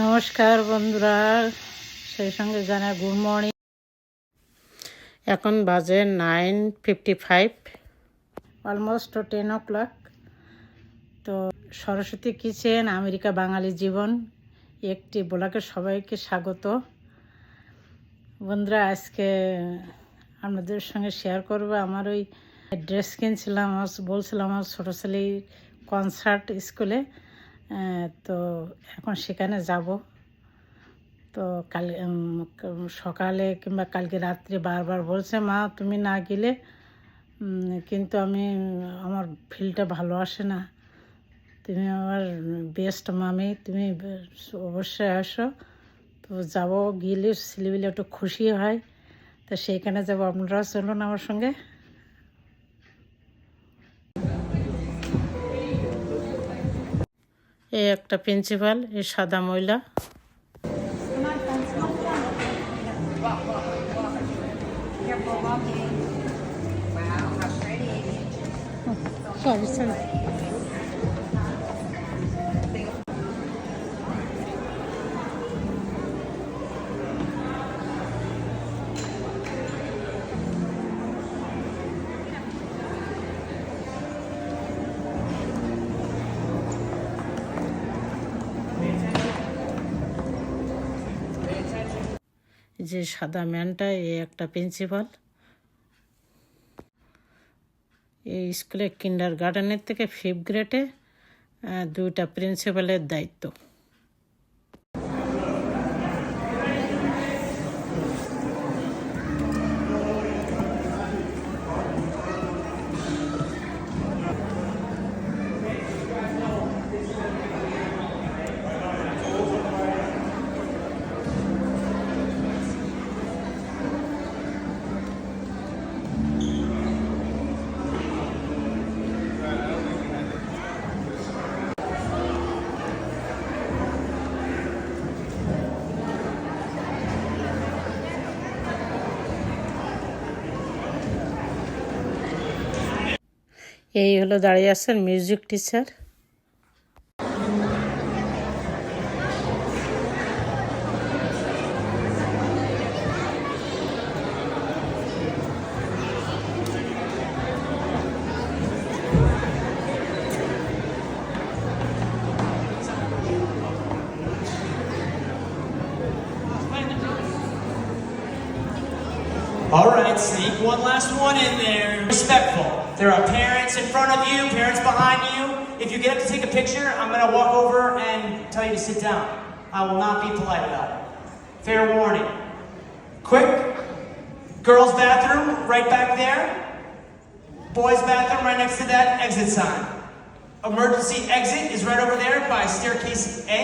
নমস্কার বন্ধুরা, সেই সঙ্গে জানাই গুড মর্নিং। এখন বাজে 9:55, অলমোস্ট 10 o'clock। তো সরস্বতী কিচেন, আমেরিকা বাঙালি জীবন একটি ব্লগে সবাইকে স্বাগত। বন্ধুরা, আজকে আপনাদের সঙ্গে শেয়ার করব আমার ওই ড্রেস কিনছিলাম, বলছিলাম আমার ছোটো ছেলের কনসার্ট স্কুলে, তো এখন সেখানে যাব। তো কাল সকালে কিংবা কালকে রাত্রে বারবার বলছে, মা তুমি না গেলে কিন্তু আমার ফিলটা ভালো আসে না, তুমি আমার বেস্ট মামি, তুমি অবশ্যই আসো। তো যাব, গেলে ছেলেবেলে একটু খুশি হয়, তো সেইখানে যাব। আপনারাও চলুন আমার সঙ্গে। এই একটা প্রিন্সিপাল, এই সাদা মহিলা। Sorry, sorry. যে সাদা ম্যানটা, এই একটা প্রিন্সিপাল। এই স্কুলে কিন্ডার গার্ডেনের থেকে 5th গ্রেডে 2টা প্রিন্সিপালের দায়িত্ব। এই হলো দাঁড়িয়ে আছেন music teacher. All right, sneak one last one in there. Respectful. There are parents in front of you, parents behind you. If you get up to take a picture, I'm going to walk over and tell you to sit down. I will not be polite about it. Fair warning. Quick. Girls' bathroom right back there. Boys' bathroom right next to that exit sign. Emergency exit is right over there by staircase A.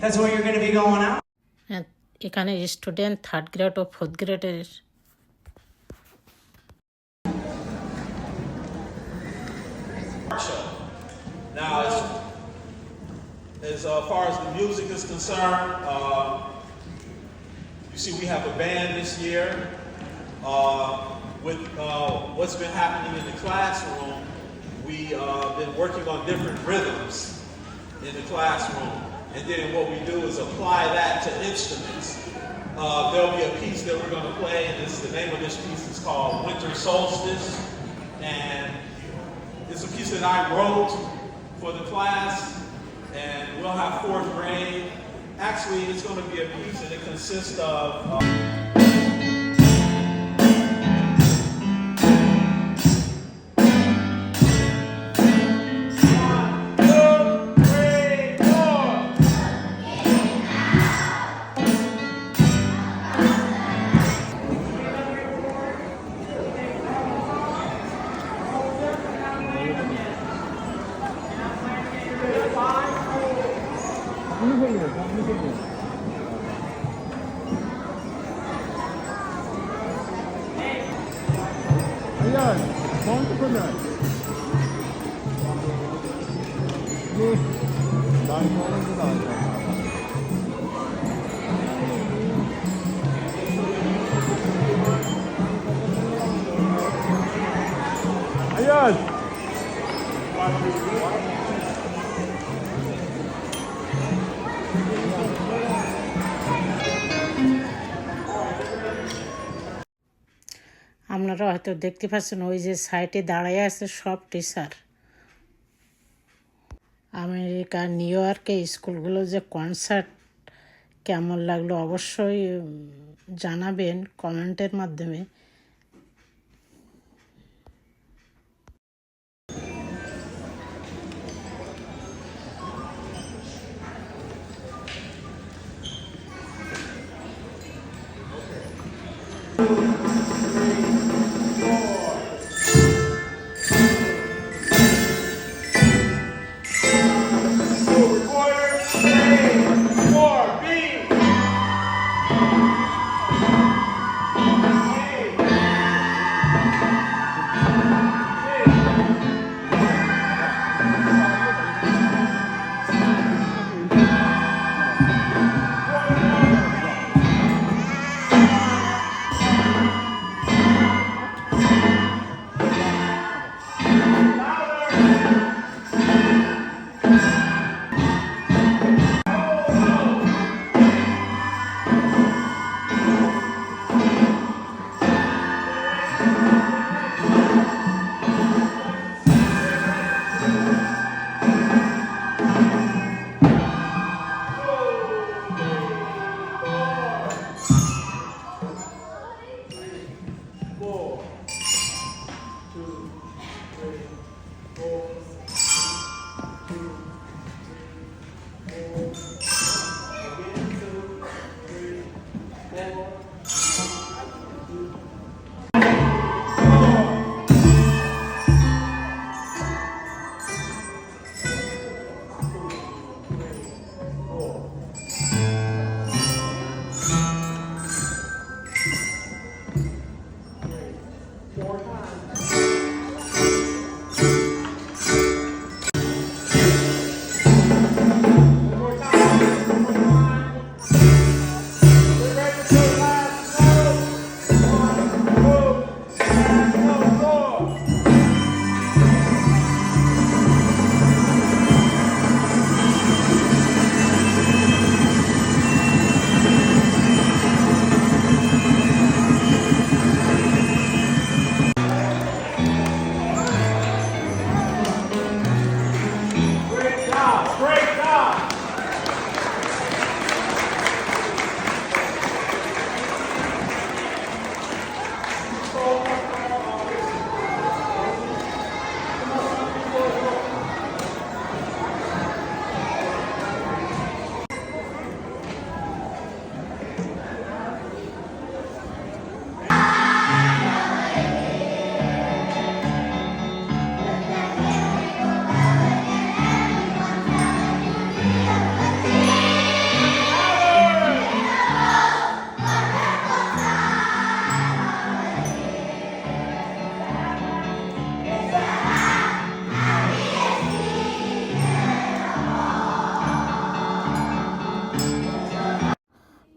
That's where you're going to be going out. এখানে student 3rd grade ও 4th গ্রেডের। Now, as far as the music is concerned, you see we have a band this year. With what's been happening in the classroom, we've been working on different rhythms in the classroom. And then what we do is apply that to instruments. There'll be a piece that we're going to play, and the name of this piece is called Winter Solstice. And it's a piece that I wrote for the class, and we'll have 4th grade. Actually, it's going to be a piece that it consists of Ayan, monto ko na. Dahil mo lang ito. Ayan! আপনারা হয়তো দেখতে পাচ্ছেন ওই যে সাইডে দাঁড়ায় আছে সব টিচার। আমেরিকা নিউ ইয়র্কে স্কুলগুলো যে কনসার্ট কেমন লাগলো অবশ্যই জানাবেন কমেন্টের মাধ্যমে।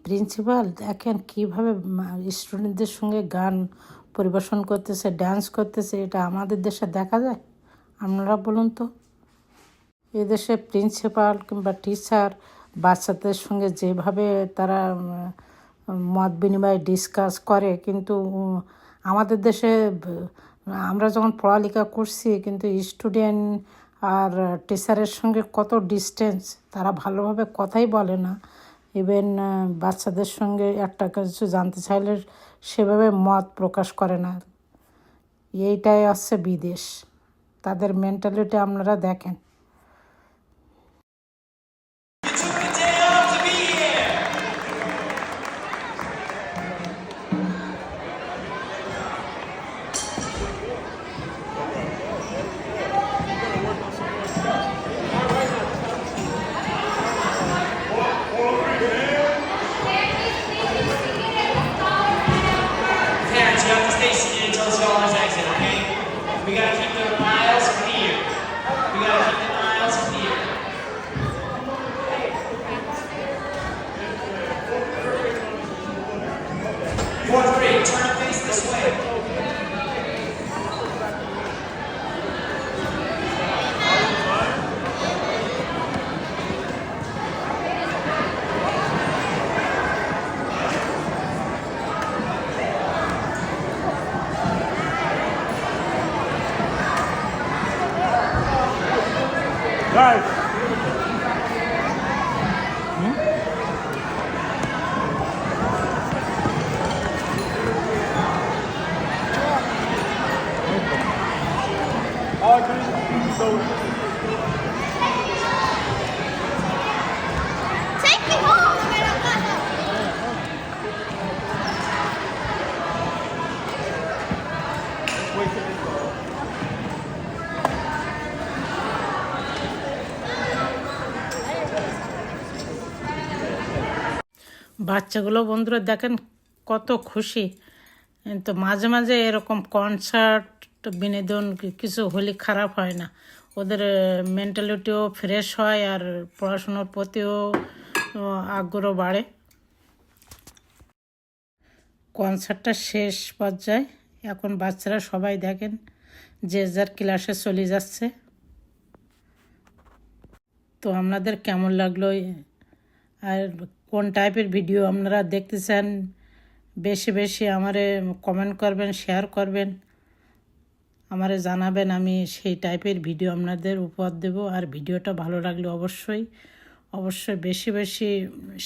প্রিন্সিপাল দেখেন কীভাবে স্টুডেন্টদের সঙ্গে গান পরিবেশন করতেছে, ডান্স করতেছে। এটা আমাদের দেশে দেখা যায়? আপনারা বলুন তো। এদেশে প্রিন্সিপাল কিংবা টিচার বাচ্চাদের সঙ্গে যেভাবে তারা মত বিনিময় ডিসকাস করে, কিন্তু আমাদের দেশে আমরা যখন পড়ালেখা করছি কিন্তু স্টুডেন্ট আর টিচারের সঙ্গে কত ডিস্টেন্স, তারা ভালোভাবে কথাই বলে না। ইভেন বাচ্চাদের সঙ্গে একটা কিছু জানতে চাইলে সেভাবে মত প্রকাশ করে না। এইটাই হচ্ছে বিদেশ, তাদের মেন্টালিটি আপনারা দেখেন। Parents, you have to stay seated until the scholars exit, okay? We gotta keep the aisles clear. We gotta keep the Guys. Take me home! বাচ্চাগুলো বন্ধুরা দেখেন কত খুশি। তো মাঝে মাঝে এরকম কনসার্ট বিনোদন কিছু হলে খারাপ হয় না, ওদের মেন্টালিটিও ফ্রেশ হয় আর পড়াশুনোর প্রতিও আগ্রহ বাড়ে। কনসার্টটা শেষ পর্যায়ে, এখন বাচ্চারা সবাই দেখেন যে যার ক্লাসে চলে যাচ্ছে। তো আপনাদের কেমন লাগলো আর কোন টাইপের ভিডিও আপনারা দেখতে চান বেশি বেশি আমারে কমেন্ট করবেন, শেয়ার করবেন, আমারে জানাবেন, আমি সেই টাইপের ভিডিও আপনাদের উপহার দেব। আর ভিডিওটা ভালো লাগলে অবশ্যই অবশ্যই বেশি বেশি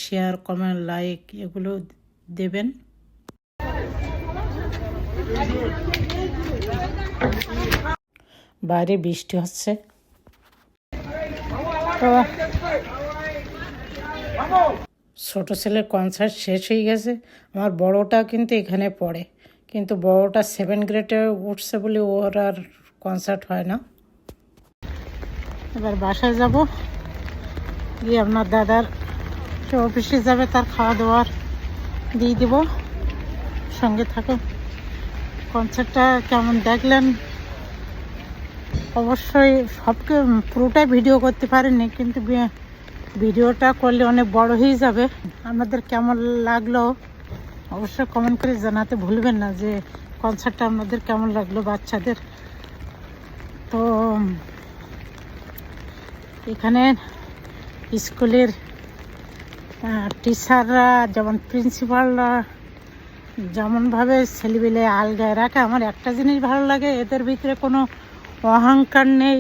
শেয়ার, কমেন্ট, লাইক এগুলো দেবেন। বাইরে বৃষ্টি হচ্ছে। তো ছোট ছেলের কনসার্ট শেষ হয়ে গেছে, আমার বড়টা কিন্তু এখানে পড়ে, কিন্তু বড়টা 7 গ্রেডে উঠছে বলে ওর আর কনসার্ট হয় না। এবার বাসায় যাব, গিয়ে আপনার দাদার সে অফিসে যাবে, তার খাওয়া দাওয়ার দিয়ে দিব। সঙ্গে থাকুন। কনসার্টটা কেমন দেখলেন অবশ্যই, সবকে পুরোটাই ভিডিও করতে পারিনি, কিন্তু ভিডিওটা করলে অনেক বড় হয়ে যাবে। আপনাদের কেমন লাগলো অবশ্যই কমেন্ট করে জানাতে ভুলবেন না যে কনসার্টটা আপনাদের কেমন লাগলো বাচ্চাদের। তো এখানে স্কুলের টিচাররা যেমন প্রিন্সিপালরা যেমনভাবে ছেলেবেলে আলগায় রাখে, আমার একটা জিনিস ভালো লাগে, এদের ভিতরে কোনো অহংকার নেই।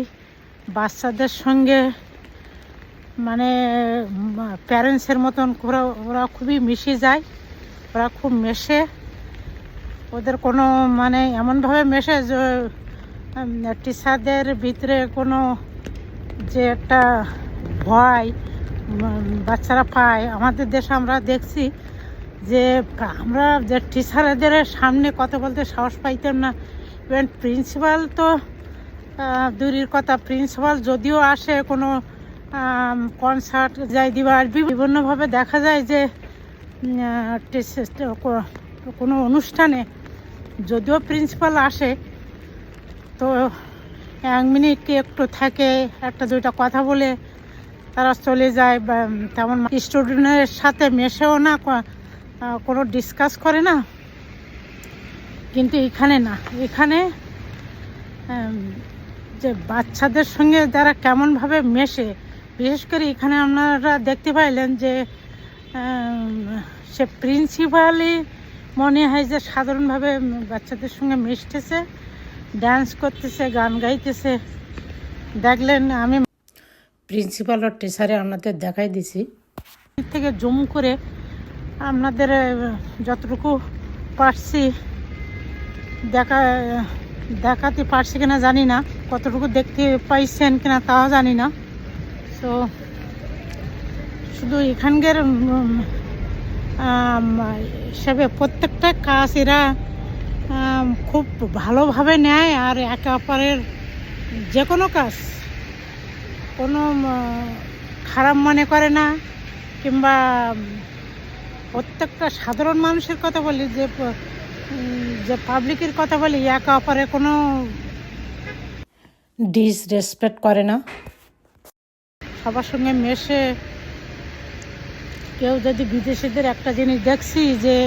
বাচ্চাদের সঙ্গে মানে প্যারেন্টসের মতন ওরা খুবই মিশে যায়, ওরা খুব মেশে। ওদের কোনো মানে এমনভাবে মেশে যে টিচারদের ভিতরে কোনো যে একটা ভয় বাচ্চারা পায়। আমাদের দেশে আমরা দেখছি যে আমরা যে টিচারদের সামনে কথা বলতে সাহস পাইতাম না। ইভেন প্রিন্সিপাল তো দূরের কথা, প্রিন্সিপাল যদিও আসে কোনো কনসার্ট যাই দিবার বিভিন্নভাবে দেখা যায় যে কোনো অনুষ্ঠানে যদিও প্রিন্সিপাল আসে তো 1 মিনিট একটু থাকে, একটা দুইটা কথা বলে তারা চলে যায়, তেমন স্টুডেন্টের সাথে মেশেও না, কোনো ডিসকাস করে না। কিন্তু এখানে না, এখানে যে বাচ্চাদের সঙ্গে যারা কেমনভাবে মেশে, বিশেষ করে এখানে আপনারা দেখতে পাইলেন যে সে প্রিন্সিপালই মনে হয় যে সাধারণভাবে বাচ্চাদের সঙ্গে মিশতেছে, ডান্স করতেছে, গান গাইতেছে। দেখলেন আমি প্রিন্সিপাল আর টিচারে আপনাদের দেখাই দিছি, থেকে জুম করে আপনাদের যতটুকু পারছি দেখাতে পারছি কিনা জানি না, কতটুকু দেখতে পাইছেন কিনা তাও জানি না। তো শুধু এখানকার হিসাবে প্রত্যেকটা কাজ এরা খুব ভালোভাবে নেয়, আর একে অপরের যে কোনো কাজ কোনো খারাপ মনে করে না, কিংবা প্রত্যেকটা সাধারণ মানুষের কথা বলি, যে পাবলিকের কথা বলি, একে অপরের কোনো ডিসরেসপেক্ট করে না। সবার সঙ্গে মেশে। কেউ যদি বিদেশিদের একটা জিনিস দেখছি যে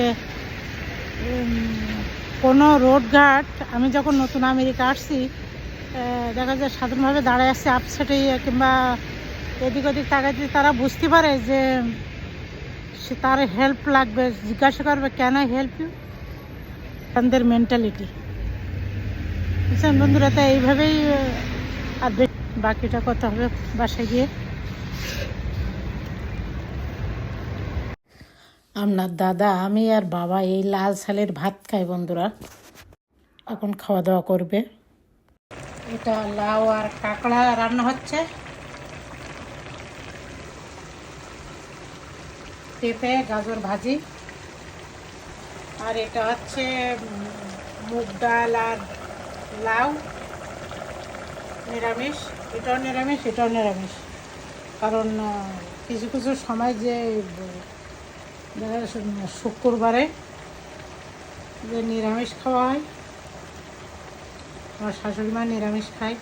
কোনো রোডঘাট, আমি যখন নতুন আমেরিকা আসছি দেখা যায় সাধারণভাবে দাঁড়ায় আসছে আপসেটে, কিংবা এদিক ওদিক তাকাইতে তারা বুঝতে পারে যে সে তার হেল্প লাগবে, জিজ্ঞাসা করবে ক্যান আই হেল্প ইউ। তাদের মেন্টালিটি বুঝছেন বন্ধুরা। তো এইভাবেই আর বাকিটা করতে হবে বাসায় গিয়ে। আপনার দাদা, আমি আর বাবা এই লাল সালের ভাত খাই বন্ধুরা। এখন খাওয়া দাওয়া করবে। এটা লাউ আর কাঁকড়া রান্না হচ্ছে, পেঁপে গাজর ভাজি, আর এটা হচ্ছে মুগ ডাল আর লাউ নিরামিষ। এটাও নিরামিষ, এটাও নিরামিষ, কারণ কিছু কিছু সময় যে দেখা যাচ্ছে শুক্রবারে যে নিরামিষ খাওয়া হয়, আমার শাশুড়ি মা নিরামিষ খায়।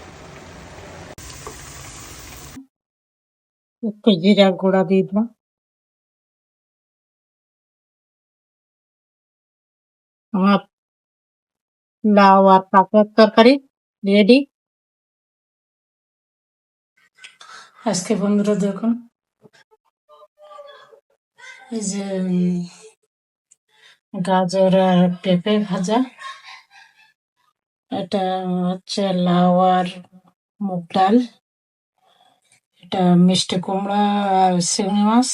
একটু জিরা গুঁড়া দিয়ে দিলাম। আমার লাউ আর কাঁকড়ার তরকারি রেডি। আজকে বন্ধুরা দেখুন, এই যে গাজর আর পেঁপে ভাজা, এটা হচ্ছে লাউ আর মুগ ডাল, এটা মিষ্টি কুমড়া আর চিংড়ি মাছ,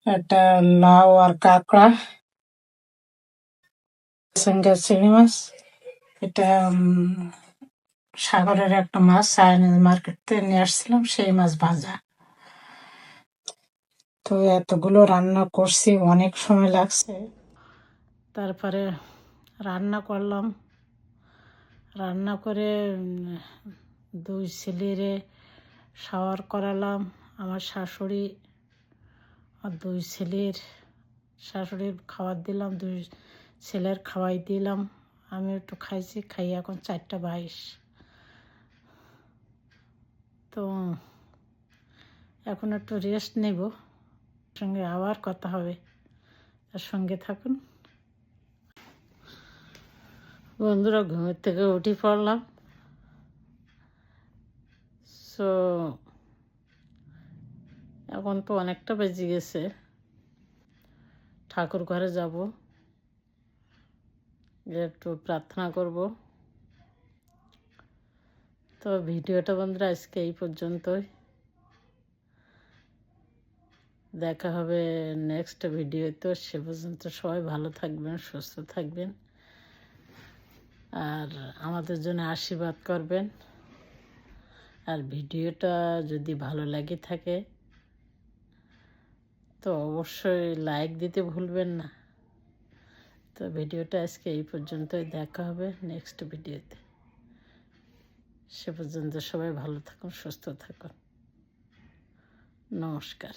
এটা লাউ আর কাঁকড়া সঙ্গে চিংড়ি মাছ, এটা সাগরের একটা মাছ চাইনিজ মার্কেট থেকে নিয়ে আসছিলাম, সেই মাছ ভাজা। তো এতগুলো রান্না করছি, অনেক সময় লাগছে। তারপরে রান্না করলাম, রান্না করে দুই ছেলেরে শাওয়ার করালাম। আমার শাশুড়ি আর দুই ছেলের, শাশুড়ির খাবার দিলাম, দুই ছেলের খাওয়াই দিলাম, আমি একটু খাইছি, খাই এখন 4:22। তো এখন একটু রেস্ট নেব, সঙ্গে আবার কথা হবে, তার সঙ্গে থাকুন বন্ধুরা। ঘুমের থেকে উঠে পড়লাম। সো এখন তো অনেকটা বেজে গেছে, ঠাকুর ঘরে যাব, একটু প্রার্থনা করব। তো ভিডিওটা বন্ধুরা আজকে এই পর্যন্তই, দেখা হবে নেক্সট ভিডিওতে। সে পর্যন্ত সবাই ভালো থাকবেন, সুস্থ থাকবেন, আর আমাদের জন্য আশীর্বাদ করবেন। আর ভিডিওটা যদি ভালো লাগে থাকে তো অবশ্যই লাইক দিতে ভুলবেন না। তো ভিডিওটা আজকে এই পর্যন্তই, দেখা হবে নেক্সট ভিডিওতে। সে পর্যন্ত সবাই ভালো থাকুন, সুস্থ থাকুন। নমস্কার।